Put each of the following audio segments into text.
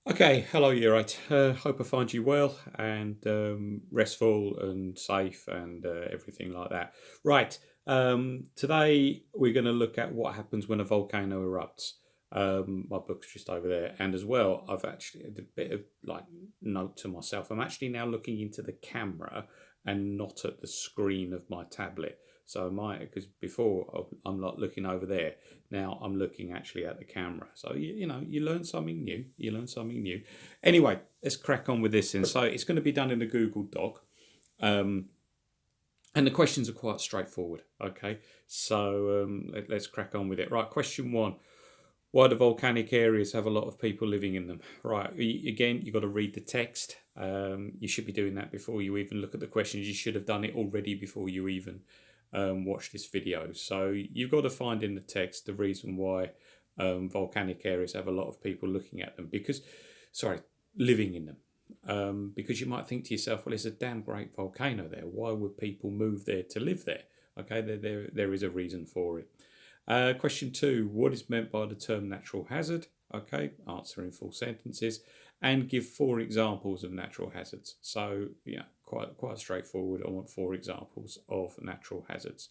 Okay, hello, you're right. Hope I find you well and restful and safe and everything like that. Right, today we're going to look at what happens when a volcano erupts. My book's just over there, and as well, I've actually a bit of like note to myself. I'm actually now looking into the camera and not at the screen of my tablet. So my because before I'm not looking over there. Now I'm looking actually at the camera. So you learn something new. You learn something new. Anyway, let's crack on with this. And so it's going to be done in a Google Doc. Um, and the questions are quite straightforward. Okay, so let's crack on with it. Right, question one. Why do volcanic areas have a lot of people living in them? Right, again, you've got to read the text. You should be doing that before you even look at the questions. You should have done it already before you even watch this video. So you've got to find in the text the reason why volcanic areas have a lot of people looking at them living in them. Because you might think to yourself, well, it's a damn great volcano there. Why would people move there to live there? Okay, there is a reason for it. Question two, what is meant by the term natural hazard? Okay, answer in full sentences and give four examples of natural hazards. So, yeah, quite straightforward. I want four examples of natural hazards.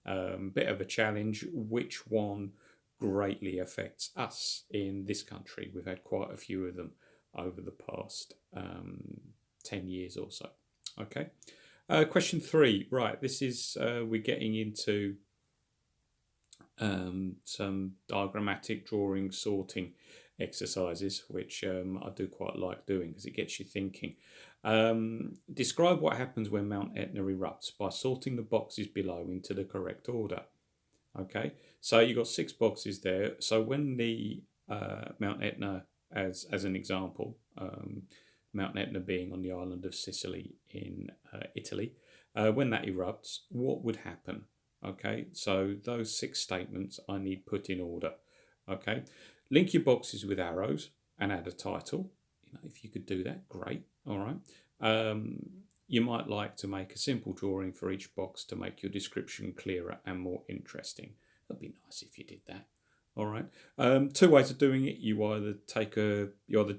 Bit of a challenge. Which one greatly affects us in this country? We've had quite a few of them over the past 10 years or so. Okay. Question three. Right, this is we're getting into some diagrammatic drawing sorting exercises, which I do quite like doing because it gets you thinking. Describe what happens when Mount Etna erupts by sorting the boxes below into the correct order. Okay, so you've got six boxes there. So when the Mount Etna, as an example, Mount Etna being on the island of Sicily in Italy, when that erupts, what would happen? Okay, so those six statements I need put in order. Okay, link your boxes with arrows and add a title. If you could do that, great. All right. You might like to make a simple drawing for each box to make your description clearer and more interesting. That'd be nice if you did that. All right. Two ways of doing it. You either do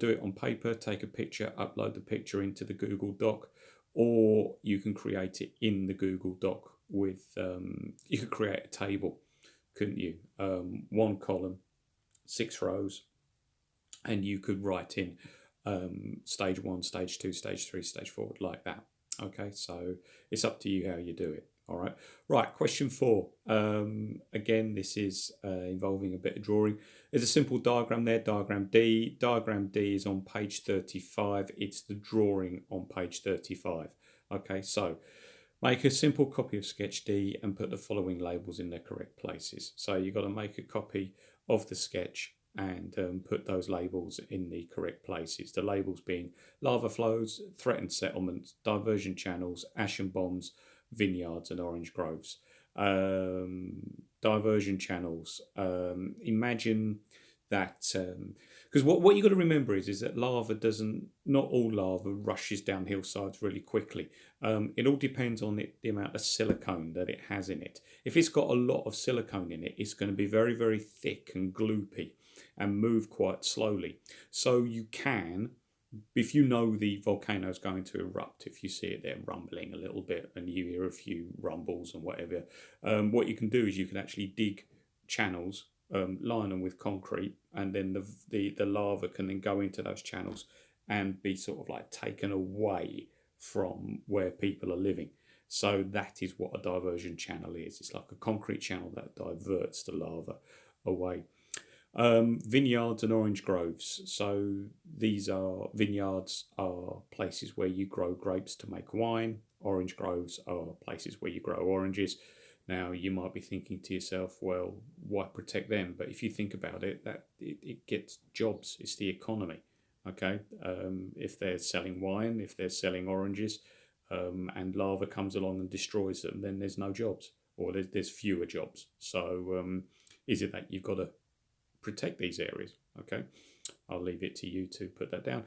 it on paper, take a picture, upload the picture into the Google Doc, or you can create it in the Google Doc with. You could create a table, couldn't you? One column, six rows, and you could write in stage one, stage two, stage three, stage four, like that. Okay, so it's up to you how you do it. All right. Right, question four. Again, this is involving a bit of drawing. There's a simple diagram there, diagram D. Diagram D is on page 35. It's the drawing on page 35. Okay, so make a simple copy of sketch D and put the following labels in their correct places. So you've got to make a copy of the sketch and put those labels in the correct places. The labels being lava flows, threatened settlements, diversion channels, ashen bombs, vineyards and orange groves. Diversion channels. Imagine that because what you got to remember is that lava doesn't, not all lava rushes down hillsides really quickly. It all depends on the amount of silicone that it has in it. If it's got a lot of silicone in it, it's going to be very, very thick and gloopy and move quite slowly. So you can, if you know the volcano is going to erupt, if you see it there rumbling a little bit and you hear a few rumbles and whatever, what you can do is you can actually dig channels, line them with concrete, and then the lava can then go into those channels and be sort of like taken away from where people are living. So that is what a diversion channel is. It's like a concrete channel that diverts the lava away. Vineyards and orange groves. So vineyards are places where you grow grapes to make wine. Orange groves are places where you grow oranges. Now you might be thinking to yourself, well, why protect them? But if you think about it, it gets jobs. It's the economy. Okay, if they're selling wine, if they're selling oranges, and lava comes along and destroys them, then there's no jobs, or there's fewer jobs. So is it that you've got to protect these areas? Okay, I'll leave it to you to put that down.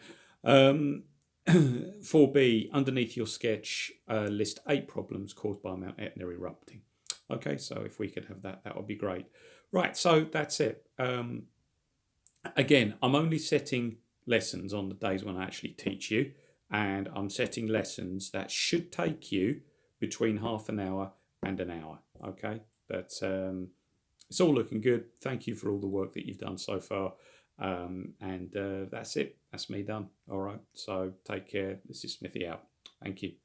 4B, underneath your sketch, list 8 problems caused by Mount Etna erupting. Okay, so if we could have that, that would be great. Right, so that's it. Again, I'm only setting lessons on the days when I actually teach you, and I'm setting lessons that should take you between half an hour and an hour. Okay, but it's all looking good. Thank you for all the work that you've done so far. And that's it. That's me done. All right. So take care. This is Smithy out. Thank you.